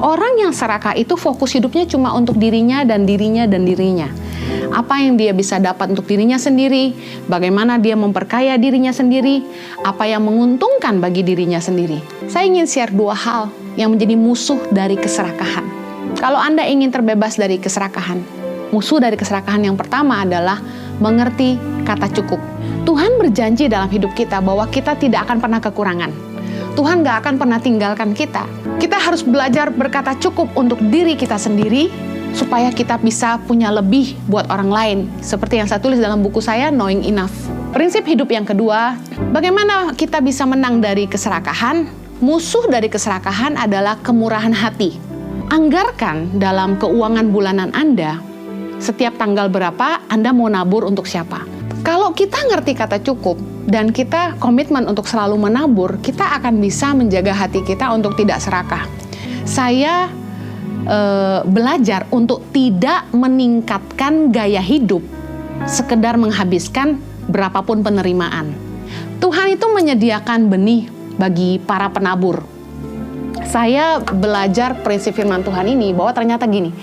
Orang yang serakah itu fokus hidupnya cuma untuk dirinya dan dirinya dan dirinya. Apa yang dia bisa dapat untuk dirinya sendiri, bagaimana dia memperkaya dirinya sendiri, apa yang menguntungkan bagi dirinya sendiri. Saya ingin share 2 hal yang menjadi musuh dari keserakahan. Kalau Anda ingin terbebas dari keserakahan, musuh dari keserakahan yang pertama adalah mengerti kata cukup. Tuhan berjanji dalam hidup kita bahwa kita tidak akan pernah kekurangan. Tuhan gak akan pernah tinggalkan kita. Kita harus belajar berkata cukup untuk diri kita sendiri, supaya kita bisa punya lebih buat orang lain. Seperti yang saya tulis dalam buku saya, Knowing Enough. Prinsip hidup yang kedua, bagaimana kita bisa menang dari keserakahan? Musuh dari keserakahan adalah kemurahan hati. Anggarkan dalam keuangan bulanan Anda, setiap tanggal berapa Anda mau nabur untuk siapa. Kalau kita ngerti kata cukup, dan kita komitmen untuk selalu menabur, kita akan bisa menjaga hati kita untuk tidak serakah. Saya belajar untuk tidak meningkatkan gaya hidup sekedar menghabiskan berapapun penerimaan. Tuhan itu menyediakan benih bagi para penabur. Saya belajar prinsip firman Tuhan ini bahwa ternyata gini,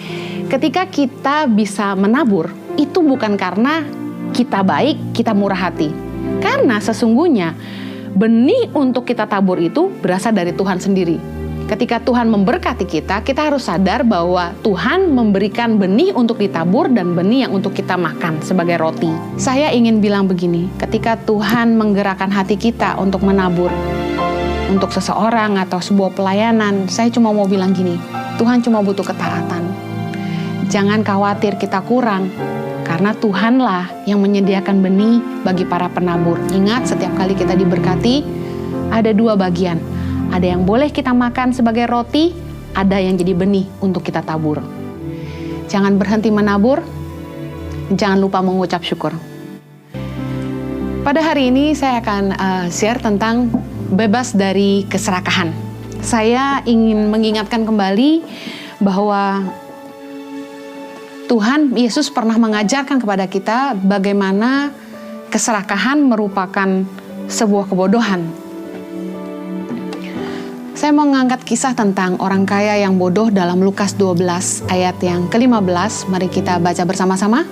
ketika kita bisa menabur, itu bukan karena kita baik, kita murah hati. Karena sesungguhnya benih untuk kita tabur itu berasal dari Tuhan sendiri. Ketika Tuhan memberkati kita, kita harus sadar bahwa Tuhan memberikan benih untuk ditabur dan benih yang untuk kita makan sebagai roti. Saya ingin bilang begini, ketika Tuhan menggerakkan hati kita untuk menabur, untuk seseorang atau sebuah pelayanan, saya cuma mau bilang gini, Tuhan cuma butuh ketaatan. Jangan khawatir kita kurang, karena Tuhanlah yang menyediakan benih bagi para penabur. Ingat, setiap kali kita diberkati, ada 2 bagian. Ada yang boleh kita makan sebagai roti, ada yang jadi benih untuk kita tabur. Jangan berhenti menabur, jangan lupa mengucap syukur. Pada hari ini saya akan share tentang bebas dari keserakahan. Saya ingin mengingatkan kembali bahwa Tuhan Yesus pernah mengajarkan kepada kita bagaimana keserakahan merupakan sebuah kebodohan. Saya mau mengangkat kisah tentang orang kaya yang bodoh dalam Lukas 12 ayat yang ke-15. Mari kita baca bersama-sama.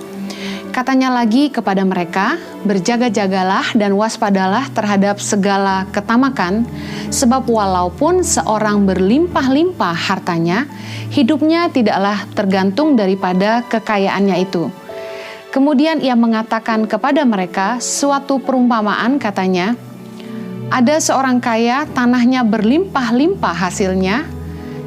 Katanya lagi kepada mereka, berjaga-jagalah dan waspadalah terhadap segala ketamakan, sebab walaupun seorang berlimpah-limpah hartanya, hidupnya tidaklah tergantung daripada kekayaannya itu. Kemudian ia mengatakan kepada mereka suatu perumpamaan, katanya, ada seorang kaya, tanahnya berlimpah-limpah hasilnya.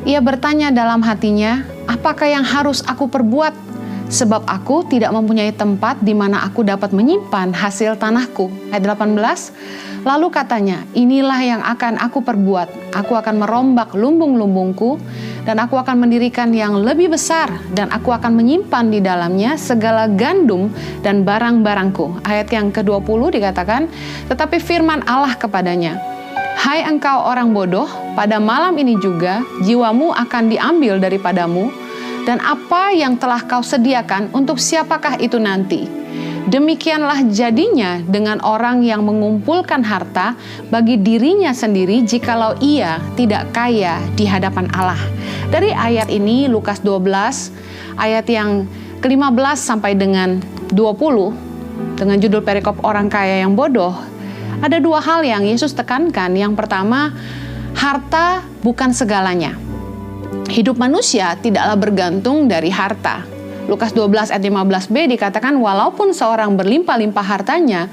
Ia bertanya dalam hatinya, apakah yang harus aku perbuat? Sebab aku tidak mempunyai tempat di mana aku dapat menyimpan hasil tanahku. Ayat 18, lalu katanya, inilah yang akan aku perbuat. Aku akan merombak lumbung-lumbungku, dan aku akan mendirikan yang lebih besar, dan aku akan menyimpan di dalamnya segala gandum dan barang-barangku. Ayat yang ke-20 dikatakan, tetapi firman Allah kepadanya, hai engkau orang bodoh, pada malam ini juga jiwamu akan diambil daripadamu, dan apa yang telah kau sediakan untuk siapakah itu nanti? Demikianlah jadinya dengan orang yang mengumpulkan harta bagi dirinya sendiri jikalau ia tidak kaya di hadapan Allah. Dari ayat ini, Lukas 12, ayat yang ke-15 sampai dengan 20, dengan judul perikop orang kaya yang bodoh, ada 2 hal yang Yesus tekankan. Yang pertama, harta bukan segalanya. Hidup manusia tidaklah bergantung dari harta. Lukas 12 ayat 15b dikatakan, walaupun seorang berlimpah-limpah hartanya,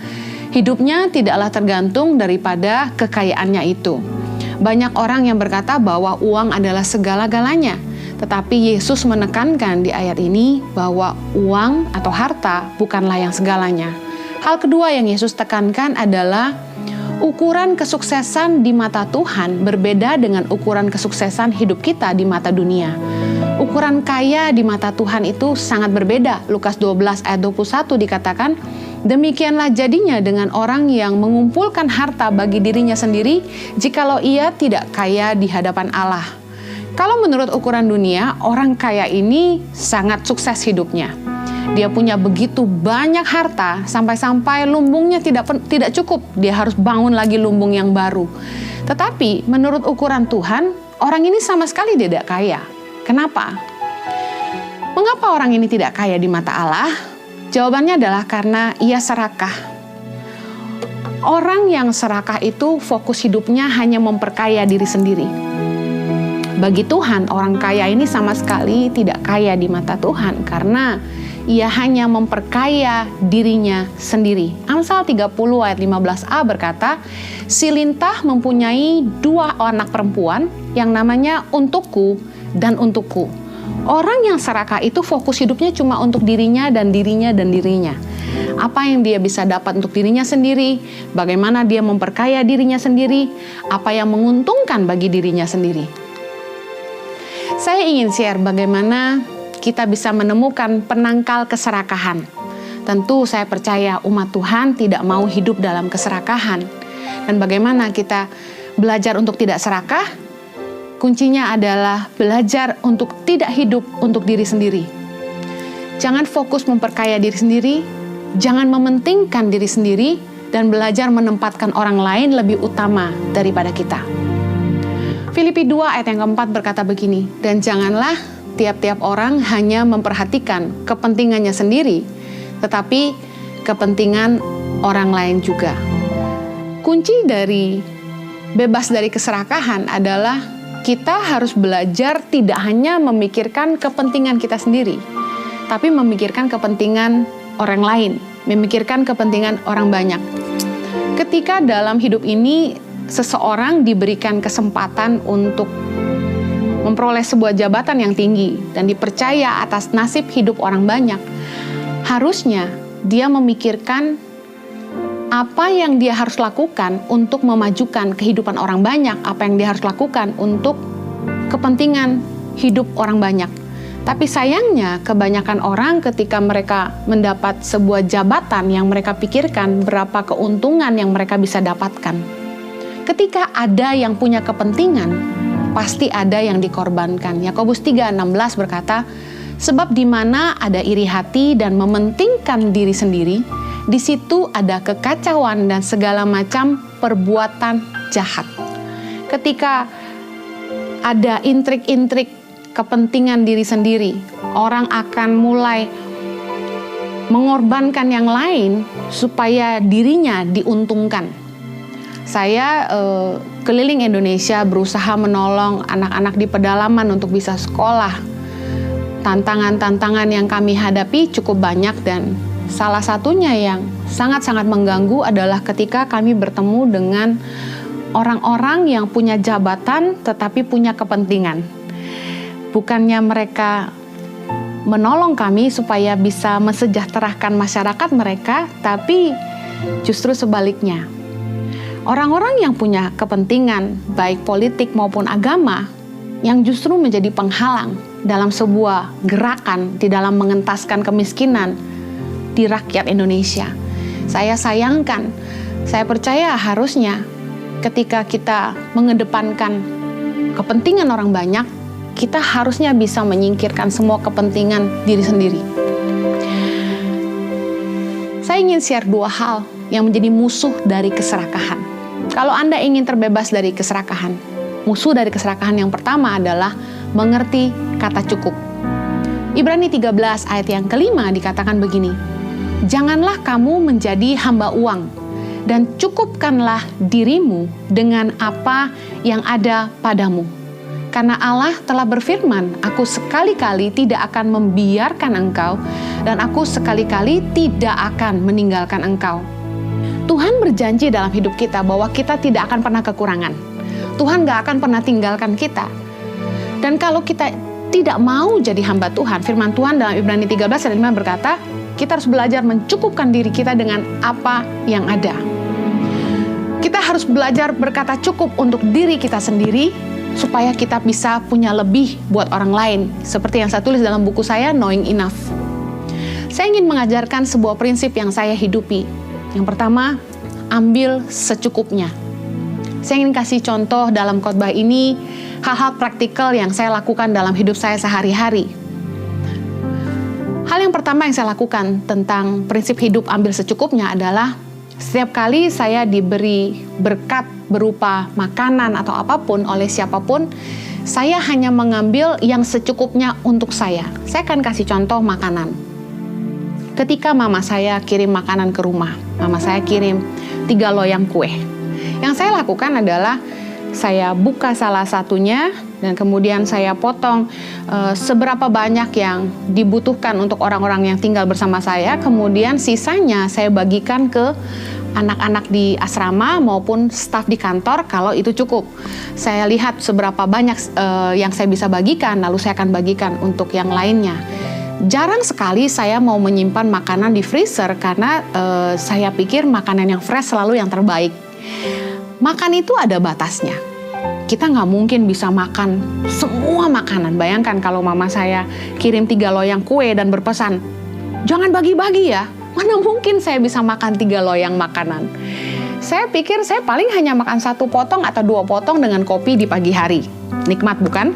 hidupnya tidaklah tergantung daripada kekayaannya itu. Banyak orang yang berkata bahwa uang adalah segala-galanya. Tetapi Yesus menekankan di ayat ini bahwa uang atau harta bukanlah yang segalanya. Hal kedua yang Yesus tekankan adalah ukuran kesuksesan di mata Tuhan berbeda dengan ukuran kesuksesan hidup kita di mata dunia. Ukuran kaya di mata Tuhan itu sangat berbeda. Lukas 12 ayat 21 dikatakan, demikianlah jadinya dengan orang yang mengumpulkan harta bagi dirinya sendiri, jikalau ia tidak kaya di hadapan Allah. Kalau menurut ukuran dunia, orang kaya ini sangat sukses hidupnya. Dia punya begitu banyak harta, sampai-sampai lumbungnya tidak cukup. Dia harus bangun lagi lumbung yang baru. Tetapi menurut ukuran Tuhan, orang ini sama sekali tidak kaya. Kenapa? Mengapa orang ini tidak kaya di mata Allah? Jawabannya adalah karena ia serakah. Orang yang serakah itu fokus hidupnya hanya memperkaya diri sendiri. Bagi Tuhan, orang kaya ini sama sekali tidak kaya di mata Tuhan karena ia hanya memperkaya dirinya sendiri. Amsal 30 ayat 15a berkata, si lintah mempunyai 2 anak perempuan yang namanya untukku dan untukku. Orang yang serakah itu fokus hidupnya cuma untuk dirinya dan dirinya dan dirinya. Apa yang dia bisa dapat untuk dirinya sendiri, bagaimana dia memperkaya dirinya sendiri, apa yang menguntungkan bagi dirinya sendiri. Saya ingin share bagaimana kita bisa menemukan penangkal keserakahan. Tentu saya percaya umat Tuhan tidak mau hidup dalam keserakahan. Dan bagaimana kita belajar untuk tidak serakah? Kuncinya adalah belajar untuk tidak hidup untuk diri sendiri. Jangan fokus memperkaya diri sendiri, jangan mementingkan diri sendiri, dan belajar menempatkan orang lain lebih utama daripada kita. Filipi 2 ayat yang keempat berkata begini, dan janganlah tiap-tiap orang hanya memperhatikan kepentingannya sendiri, tetapi kepentingan orang lain juga. Kunci dari bebas dari keserakahan adalah kita harus belajar tidak hanya memikirkan kepentingan kita sendiri, tapi memikirkan kepentingan orang lain, memikirkan kepentingan orang banyak. Ketika dalam hidup ini seseorang diberikan kesempatan untuk memperoleh sebuah jabatan yang tinggi dan dipercaya atas nasib hidup orang banyak, harusnya dia memikirkan apa yang dia harus lakukan untuk memajukan kehidupan orang banyak, apa yang dia harus lakukan untuk kepentingan hidup orang banyak. Tapi sayangnya kebanyakan orang ketika mereka mendapat sebuah jabatan yang mereka pikirkan berapa keuntungan yang mereka bisa dapatkan. Ketika ada yang punya kepentingan, pasti ada yang dikorbankan. Yakobus 3:16 berkata, sebab di mana ada iri hati dan mementingkan diri sendiri, di situ ada kekacauan dan segala macam perbuatan jahat. Ketika ada intrik-intrik kepentingan diri sendiri, orang akan mulai mengorbankan yang lain supaya dirinya diuntungkan. Saya keliling Indonesia berusaha menolong anak-anak di pedalaman untuk bisa sekolah. Tantangan-tantangan yang kami hadapi cukup banyak dan salah satunya yang sangat-sangat mengganggu adalah ketika kami bertemu dengan orang-orang yang punya jabatan tetapi punya kepentingan. Bukannya mereka menolong kami supaya bisa mensejahterakan masyarakat mereka, tapi justru sebaliknya. Orang-orang yang punya kepentingan, baik politik maupun agama, yang justru menjadi penghalang dalam sebuah gerakan di dalam mengentaskan kemiskinan di rakyat Indonesia. Saya sayangkan, saya percaya harusnya ketika kita mengedepankan kepentingan orang banyak, kita harusnya bisa menyingkirkan semua kepentingan diri sendiri. Saya ingin share 2 hal yang menjadi musuh dari keserakahan. Kalau Anda ingin terbebas dari keserakahan, musuh dari keserakahan yang pertama adalah mengerti kata cukup. Ibrani 13 ayat yang kelima dikatakan begini, janganlah kamu menjadi hamba uang, dan cukupkanlah dirimu dengan apa yang ada padamu. Karena Allah telah berfirman, aku sekali-kali tidak akan membiarkan engkau, dan aku sekali-kali tidak akan meninggalkan engkau. Tuhan berjanji dalam hidup kita bahwa kita tidak akan pernah kekurangan. Tuhan gak akan pernah tinggalkan kita. Dan kalau kita tidak mau jadi hamba Tuhan, firman Tuhan dalam Ibrani 13 ayat 5 berkata, kita harus belajar mencukupkan diri kita dengan apa yang ada. Kita harus belajar berkata cukup untuk diri kita sendiri, supaya kita bisa punya lebih buat orang lain. Seperti yang saya tulis dalam buku saya, Knowing Enough. Saya ingin mengajarkan sebuah prinsip yang saya hidupi. Yang pertama, ambil secukupnya. Saya ingin kasih contoh dalam khotbah ini, hal-hal praktikal yang saya lakukan dalam hidup saya sehari-hari. Hal yang pertama yang saya lakukan tentang prinsip hidup ambil secukupnya adalah setiap kali saya diberi berkat berupa makanan atau apapun oleh siapapun, saya hanya mengambil yang secukupnya untuk saya. Saya akan kasih contoh makanan. Ketika mama saya kirim makanan ke rumah, mama saya kirim 3 loyang kue. Yang saya lakukan adalah saya buka salah satunya dan kemudian saya potong seberapa banyak yang dibutuhkan untuk orang-orang yang tinggal bersama saya. Kemudian sisanya saya bagikan ke anak-anak di asrama maupun staf di kantor kalau itu cukup. Saya lihat seberapa banyak yang saya bisa bagikan, lalu saya akan bagikan untuk yang lainnya. Jarang sekali saya mau menyimpan makanan di freezer karena saya pikir makanan yang fresh selalu yang terbaik. Makan itu ada batasnya. Kita nggak mungkin bisa makan semua makanan. Bayangkan kalau mama saya kirim 3 loyang kue dan berpesan, jangan bagi-bagi ya. Mana mungkin saya bisa makan 3 loyang makanan. Saya pikir saya paling hanya makan 1 potong atau 2 potong dengan kopi di pagi hari. Nikmat bukan?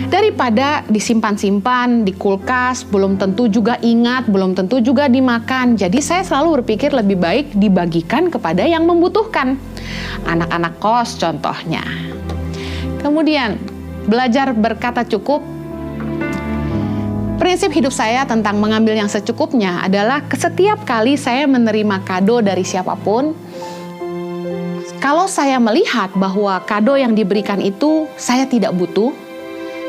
Daripada disimpan-simpan di kulkas, belum tentu juga ingat, belum tentu juga dimakan. Jadi saya selalu berpikir lebih baik dibagikan kepada yang membutuhkan. Anak-anak kos contohnya. Kemudian, belajar berkata cukup. Prinsip hidup saya tentang mengambil yang secukupnya adalah setiap kali saya menerima kado dari siapapun, kalau saya melihat bahwa kado yang diberikan itu saya tidak butuh,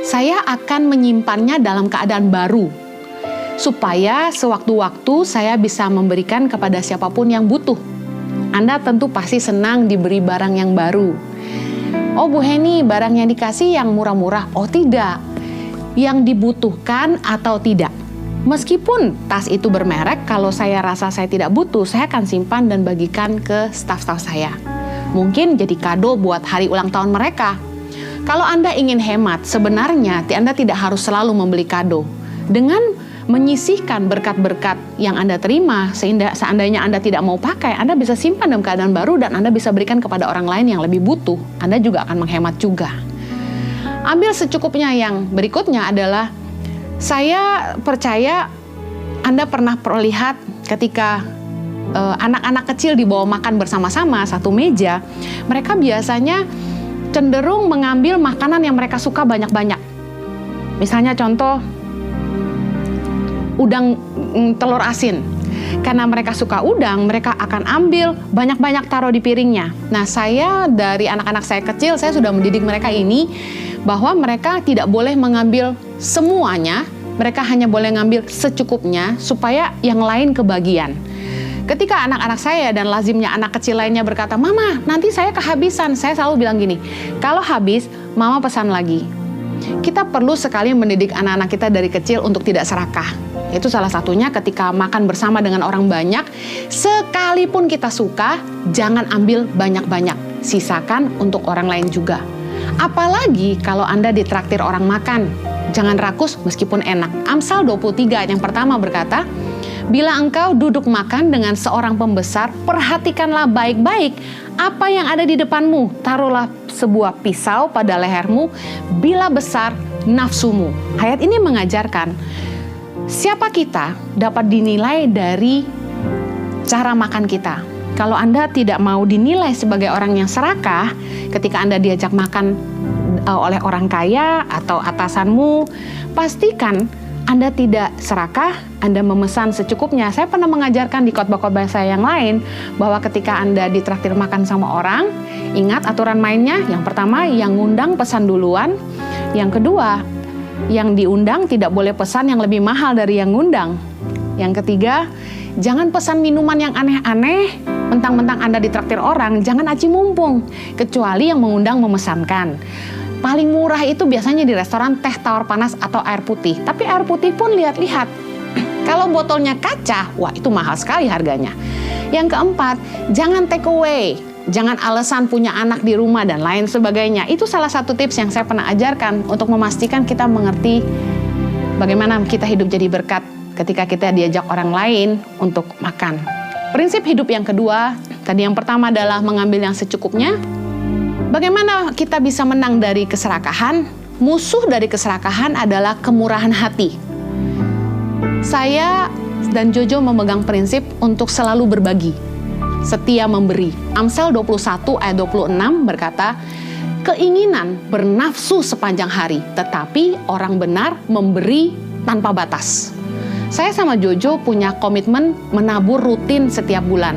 saya akan menyimpannya dalam keadaan baru, supaya sewaktu-waktu saya bisa memberikan kepada siapapun yang butuh. Anda tentu pasti senang diberi barang yang baru. Oh Bu Heni, barang yang dikasih yang murah-murah. Oh tidak, yang dibutuhkan atau tidak. Meskipun tas itu bermerek, kalau saya rasa saya tidak butuh, saya akan simpan dan bagikan ke staf-staf saya. Mungkin jadi kado buat hari ulang tahun mereka. Kalau Anda ingin hemat, sebenarnya Anda tidak harus selalu membeli kado. Dengan menyisihkan berkat-berkat yang Anda terima, sehingga seandainya Anda tidak mau pakai, Anda bisa simpan dalam keadaan baru dan Anda bisa berikan kepada orang lain yang lebih butuh. Anda juga akan menghemat juga. Ambil secukupnya. Yang berikutnya adalah, saya percaya Anda pernah lihat ketika anak-anak kecil dibawa makan bersama-sama satu meja, mereka biasanya cenderung mengambil makanan yang mereka suka banyak-banyak. Misalnya contoh, udang telur asin. Karena mereka suka udang, mereka akan ambil banyak-banyak taruh di piringnya. Nah, saya dari anak-anak saya kecil, saya sudah mendidik mereka ini bahwa mereka tidak boleh mengambil semuanya, mereka hanya boleh ngambil secukupnya supaya yang lain kebagian. Ketika anak-anak saya dan lazimnya anak kecil lainnya berkata, "Mama, nanti saya kehabisan." Saya selalu bilang gini, "Kalau habis, Mama pesan lagi." Kita perlu sekali mendidik anak-anak kita dari kecil untuk tidak serakah. Itu salah satunya ketika makan bersama dengan orang banyak, sekalipun kita suka, jangan ambil banyak-banyak. Sisakan untuk orang lain juga. Apalagi kalau Anda ditraktir orang makan, jangan rakus meskipun enak. Amsal 23 yang pertama berkata, "Bila engkau duduk makan dengan seorang pembesar, perhatikanlah baik-baik apa yang ada di depanmu. Taruhlah sebuah pisau pada lehermu, bila besar nafsumu." Ayat ini mengajarkan, siapa kita dapat dinilai dari cara makan kita. Kalau Anda tidak mau dinilai sebagai orang yang serakah, ketika Anda diajak makan oleh orang kaya atau atasanmu, pastikan Anda tidak serakah, Anda memesan secukupnya. Saya pernah mengajarkan di khotbah-khotbah saya yang lain, bahwa ketika Anda ditraktir makan sama orang, ingat aturan mainnya. Yang pertama, yang ngundang pesan duluan. Yang kedua, yang diundang tidak boleh pesan yang lebih mahal dari yang ngundang. Yang ketiga, jangan pesan minuman yang aneh-aneh, mentang-mentang Anda ditraktir orang, jangan aci mumpung, kecuali yang mengundang memesankan. Paling murah itu biasanya di restoran teh tawar panas atau air putih. Tapi air putih pun lihat-lihat. Kalau botolnya kaca, wah itu mahal sekali harganya. Yang keempat, jangan take away. Jangan alasan punya anak di rumah dan lain sebagainya. Itu salah satu tips yang saya pernah ajarkan untuk memastikan kita mengerti bagaimana kita hidup jadi berkat ketika kita diajak orang lain untuk makan. Prinsip hidup yang kedua, tadi yang pertama adalah mengambil yang secukupnya. Bagaimana kita bisa menang dari keserakahan? Musuh dari keserakahan adalah kemurahan hati. Saya dan Jojo memegang prinsip untuk selalu berbagi, setia memberi. Amsal 21 ayat 26 berkata, keinginan bernafsu sepanjang hari, tetapi orang benar memberi tanpa batas. Saya sama Jojo punya komitmen menabur rutin setiap bulan.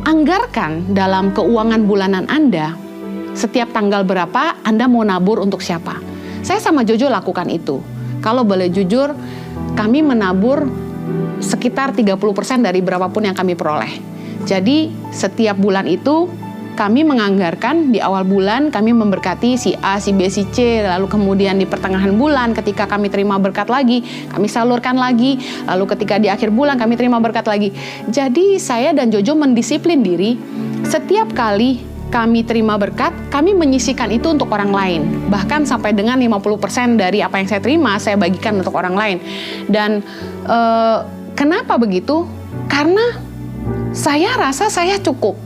Anggarkan dalam keuangan bulanan Anda, setiap tanggal berapa Anda mau nabur untuk siapa. Saya sama Jojo lakukan itu. Kalau boleh jujur, kami menabur sekitar 30% dari berapapun yang kami peroleh. Jadi setiap bulan itu kami menganggarkan di awal bulan, kami memberkati si A, si B, si C, lalu kemudian di pertengahan bulan ketika kami terima berkat lagi, kami salurkan lagi, lalu ketika di akhir bulan kami terima berkat lagi. Jadi saya dan Jojo mendisiplin diri, setiap kali kami terima berkat, kami menyisihkan itu untuk orang lain. Bahkan sampai dengan 50% dari apa yang saya terima, saya bagikan untuk orang lain. Dan kenapa begitu? Karena saya rasa saya cukup.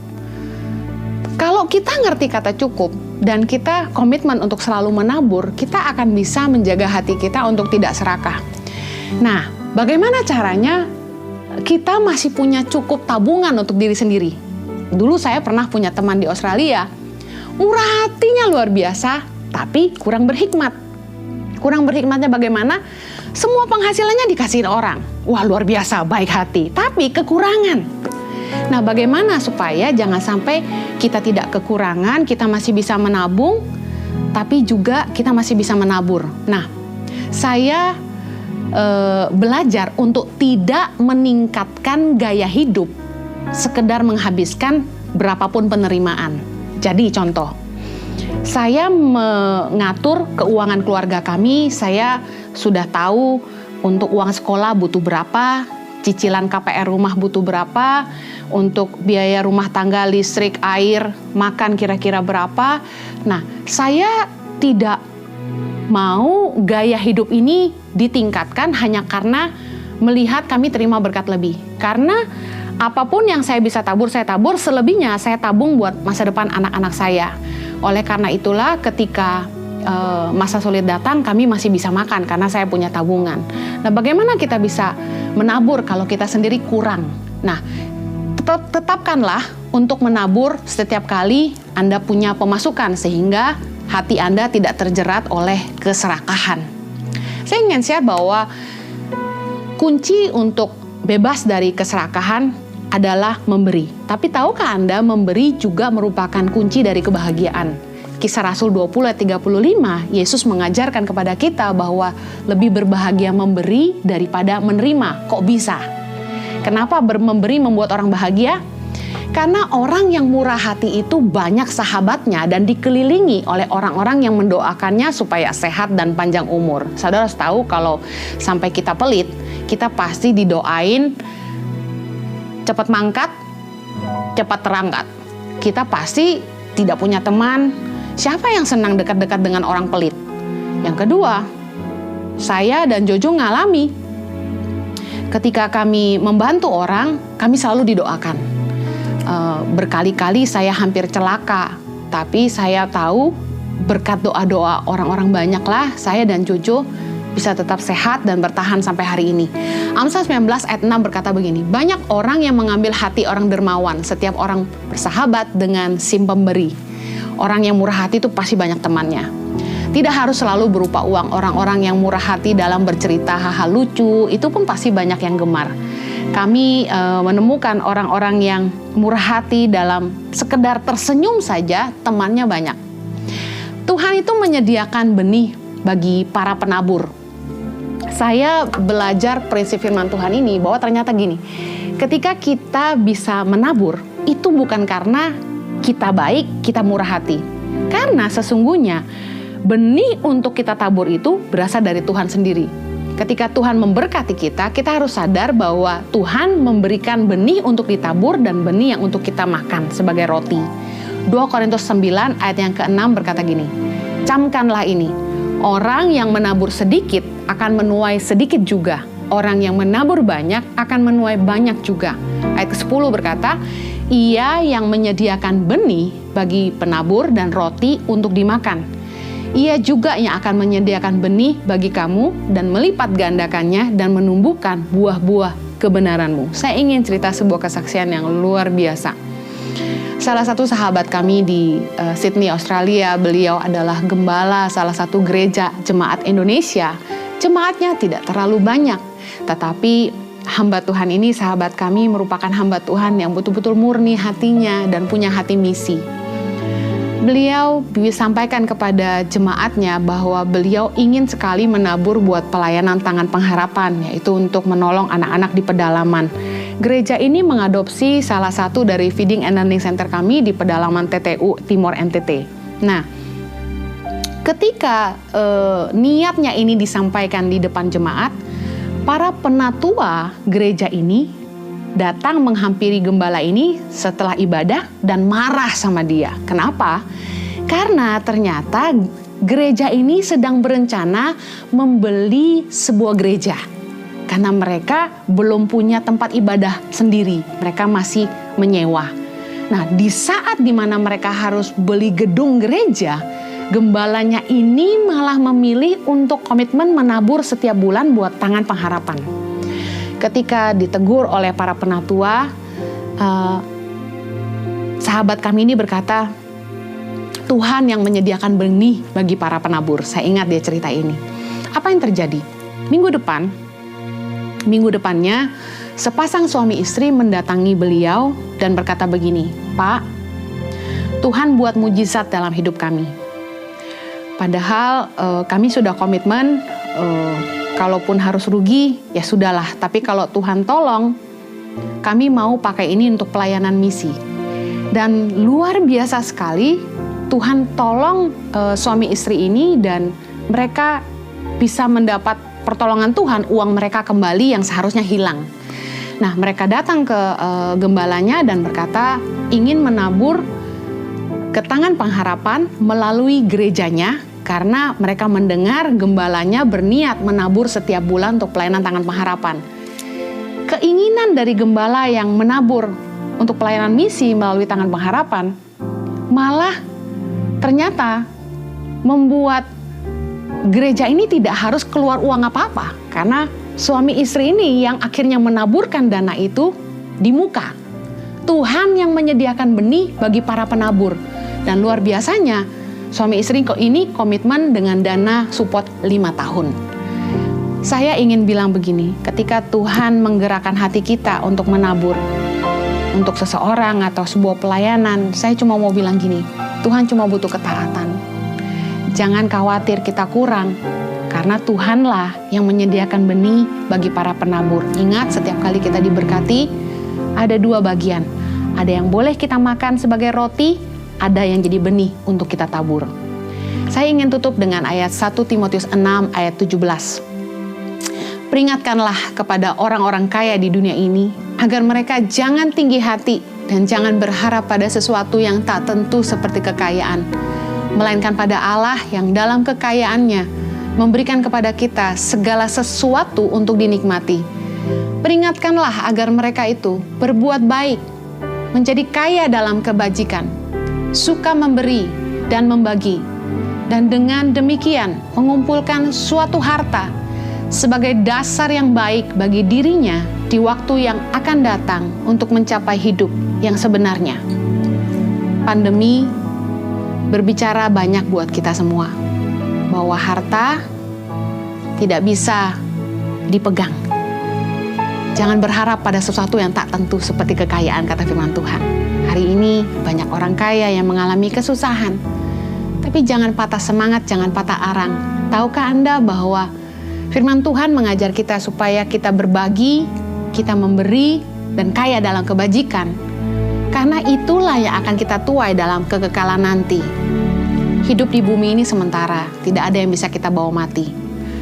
Kalau kita ngerti kata cukup dan kita komitmen untuk selalu menabur, kita akan bisa menjaga hati kita untuk tidak serakah. Nah, bagaimana caranya kita masih punya cukup tabungan untuk diri sendiri? Dulu saya pernah punya teman di Australia, murah hatinya luar biasa, tapi kurang berhikmat. Kurang berhikmatnya bagaimana? Semua penghasilannya dikasihin orang. Wah, luar biasa, baik hati, tapi kekurangan. Nah, bagaimana supaya jangan sampai kita tidak kekurangan, kita masih bisa menabung, tapi juga kita masih bisa menabur. Nah, saya belajar untuk tidak meningkatkan gaya hidup, sekedar menghabiskan berapapun penerimaan. Jadi contoh, saya mengatur keuangan keluarga kami, saya sudah tahu untuk uang sekolah butuh berapa, cicilan KPR rumah butuh berapa, untuk biaya rumah tangga, listrik, air, makan kira-kira berapa. Nah, saya tidak mau gaya hidup ini ditingkatkan hanya karena melihat kami terima berkat lebih. Karena apapun yang saya bisa tabur, saya tabur. Selebihnya saya tabung buat masa depan anak-anak saya. Oleh karena itulah ketika masa sulit datang, kami masih bisa makan karena saya punya tabungan. Nah, bagaimana kita bisa menabur kalau kita sendiri kurang? Nah, tetapkanlah untuk menabur setiap kali Anda punya pemasukan sehingga hati Anda tidak terjerat oleh keserakahan. Saya ingin share bahwa kunci untuk bebas dari keserakahan adalah memberi. Tapi tahukah Anda, memberi juga merupakan kunci dari kebahagiaan? Kisah Rasul 20 ayat 35, Yesus mengajarkan kepada kita bahwa lebih berbahagia memberi daripada menerima. Kok bisa? Kenapa memberi membuat orang bahagia? Karena orang yang murah hati itu banyak sahabatnya dan dikelilingi oleh orang-orang yang mendoakannya supaya sehat dan panjang umur. Saudara harus tahu kalau sampai kita pelit, kita pasti didoain cepat mangkat, cepat terangkat. Kita pasti tidak punya teman. Siapa yang senang dekat-dekat dengan orang pelit? Yang kedua, saya dan Jojo ngalami. Ketika kami membantu orang, kami selalu didoakan. Berkali-kali saya hampir celaka, tapi saya tahu berkat doa-doa orang-orang banyaklah saya dan Jojo bisa tetap sehat dan bertahan sampai hari ini. Amsal 19 ayat 6 berkata begini, banyak orang yang mengambil hati orang dermawan, setiap orang bersahabat dengan si pemberi. Orang yang murah hati itu pasti banyak temannya. Tidak harus selalu berupa uang. Orang-orang yang murah hati dalam bercerita hal-hal lucu, itu pun pasti banyak yang gemar. Kami menemukan orang-orang yang murah hati dalam sekedar tersenyum saja, temannya banyak. Tuhan itu menyediakan benih bagi para penabur. Saya belajar prinsip firman Tuhan ini bahwa ternyata gini, ketika kita bisa menabur, itu bukan karena kita baik, kita murah hati. Karena sesungguhnya benih untuk kita tabur itu berasal dari Tuhan sendiri. Ketika Tuhan memberkati kita, kita harus sadar bahwa Tuhan memberikan benih untuk ditabur dan benih yang untuk kita makan sebagai roti. 2 Korintus 9 ayat yang ke-6 berkata gini, camkanlah ini, orang yang menabur sedikit akan menuai sedikit juga. Orang yang menabur banyak akan menuai banyak juga. Ayat ke-10 berkata, Ia yang menyediakan benih bagi penabur dan roti untuk dimakan. Ia juga yang akan menyediakan benih bagi kamu dan melipat gandakannya dan menumbuhkan buah-buah kebenaranmu. Saya ingin cerita sebuah kesaksian yang luar biasa. Salah satu sahabat kami di Sydney, Australia, beliau adalah gembala salah satu gereja jemaat Indonesia. Jemaatnya tidak terlalu banyak, tetapi hamba Tuhan ini, sahabat kami, merupakan hamba Tuhan yang betul-betul murni hatinya dan punya hati misi. Beliau sampaikan kepada jemaatnya bahwa beliau ingin sekali menabur buat pelayanan Tangan Pengharapan, yaitu untuk menolong anak-anak di pedalaman. Gereja ini mengadopsi salah satu dari Feeding and Learning Center kami di pedalaman TTU Timor NTT. Nah, ketika niatnya ini disampaikan di depan jemaat, para penatua gereja ini datang menghampiri gembala ini setelah ibadah dan marah sama dia. Kenapa? Karena ternyata gereja ini sedang berencana membeli sebuah gereja. Karena mereka belum punya tempat ibadah sendiri, mereka masih menyewa. Nah, di saat dimana mereka harus beli gedung gereja, gembalanya ini malah memilih untuk komitmen menabur setiap bulan buat Tangan Pengharapan. Ketika ditegur oleh para penatua, sahabat kami ini berkata, Tuhan yang menyediakan benih bagi para penabur. Saya ingat dia cerita ini. Apa yang terjadi? Minggu depannya, sepasang suami istri mendatangi beliau dan berkata begini, Pak, Tuhan buat mujizat dalam hidup kami. Padahal kami sudah komitmen, kalaupun harus rugi, ya sudahlah. Tapi kalau Tuhan tolong, kami mau pakai ini untuk pelayanan misi. Dan luar biasa sekali, Tuhan tolong suami istri ini dan mereka bisa mendapat pertolongan Tuhan, uang mereka kembali yang seharusnya hilang. Nah, mereka datang ke gembalanya dan berkata ingin menabur ke Tangan Pengharapan melalui gerejanya karena mereka mendengar gembalanya berniat menabur setiap bulan untuk pelayanan Tangan Pengharapan. Keinginan dari gembala yang menabur untuk pelayanan misi melalui Tangan Pengharapan malah ternyata membuat gereja ini tidak harus keluar uang apa-apa, karena suami istri ini yang akhirnya menaburkan dana itu di muka. Tuhan yang menyediakan benih bagi para penabur. Dan luar biasanya, suami istri ini komitmen dengan dana support 5 tahun. Saya ingin bilang begini, ketika Tuhan menggerakkan hati kita untuk menabur, untuk seseorang atau sebuah pelayanan, saya cuma mau bilang gini, Tuhan cuma butuh ketaatan. Jangan khawatir kita kurang, karena Tuhanlah yang menyediakan benih bagi para penabur. Ingat, setiap kali kita diberkati, ada 2 bagian. Ada yang boleh kita makan sebagai roti, ada yang jadi benih untuk kita tabur. Saya ingin tutup dengan ayat 1 Timotius 6 ayat 17. Peringatkanlah kepada orang-orang kaya di dunia ini, agar mereka jangan tinggi hati dan jangan berharap pada sesuatu yang tak tentu seperti kekayaan, melainkan pada Allah yang dalam kekayaannya memberikan kepada kita segala sesuatu untuk dinikmati. Peringatkanlah agar mereka itu berbuat baik, menjadi kaya dalam kebajikan, suka memberi dan membagi, dan dengan demikian mengumpulkan suatu harta sebagai dasar yang baik bagi dirinya di waktu yang akan datang untuk mencapai hidup yang sebenarnya. Pandemi berbicara banyak buat kita semua, bahwa harta tidak bisa dipegang. Jangan berharap pada sesuatu yang tak tentu seperti kekayaan, kata firman Tuhan. Hari ini banyak orang kaya yang mengalami kesusahan. Tapi jangan patah semangat, jangan patah arang. Tahukah Anda bahwa firman Tuhan mengajar kita supaya kita berbagi, kita memberi, dan kaya dalam kebajikan. Karena itulah yang akan kita tuai dalam kekekalan nanti. Hidup di bumi ini sementara, tidak ada yang bisa kita bawa mati.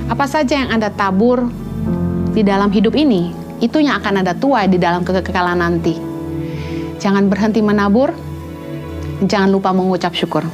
Apa saja yang Anda tabur di dalam hidup ini, itu yang akan Anda tuai di dalam kekekalan nanti. Jangan berhenti menabur, jangan lupa mengucap syukur.